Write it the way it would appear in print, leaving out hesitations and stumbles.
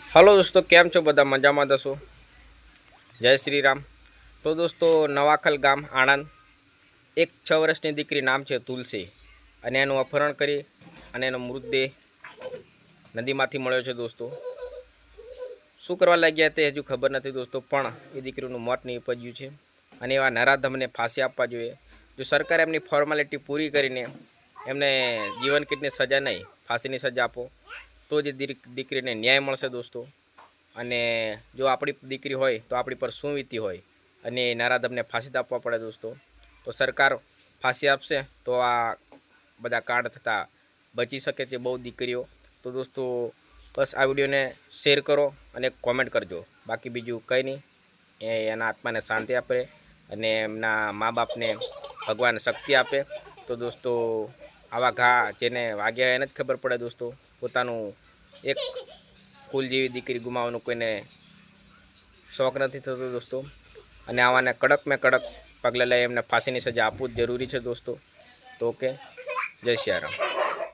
Hello દોસ્તો, કેમ છો બધા? મજામાં દસો? જય શ્રી રામ. તો દોસ્તો, નવાખલ ગામ આણંદ, એક 6 વર્ષની દીકરી નામ છે તુલસી, અને એનું અપહરણ કરી અને એનો મૃતદેહ નદીમાંથી મળ્યો છે દોસ્તો. શું કરવા લાગ્યા તે હજુ ખબર નથી દોસ્તો, પણ એ દીકરીનું મોત નીપજ્યું છે અને એવા નરાધમને ફાંસી આપવા જોઈએ. જો સરકારે એમની ફોર્માલિટી પૂરી કરીને એમને જીવન કીટની સજા નહીં, ફાંસીની સજા આપો તો જ દીકરીને ન્યાય મળશે દોસ્તો. અને જો આપણી દીકરી હોય તો આપણી પર શું વીતી હોય, અને નરાધમને ફાંસી આપવા પડે દોસ્તો. તો સરકાર ફાંસી આપશે તો આ બધા કાંડ થતાં બચી શકે છે બહુ દીકરીઓ. તો દોસ્તો, બસ આ વિડીયોને શેર કરો અને કોમેન્ટ કરજો. બાકી બીજું કંઈ નહીં. એના આત્માને શાંતિ આપે અને એમના મા બાપને ભગવાન શક્તિ આપે. તો દોસ્તો, આવા ઘા જેને વાગ્યા એને જ ખબર પડે દોસ્તો. પોતાનું એક ફૂલ જેવી દીકરી ગુમાવવાનું કોઈને શોખ નથી થતો દોસ્તો. અને આવાને કડક મેં કડક પગલાં લઈ એમને ફાંસીની સજા આપવું જ જરૂરી છે દોસ્તો. તો ઓકે, જય શ્રી રામ.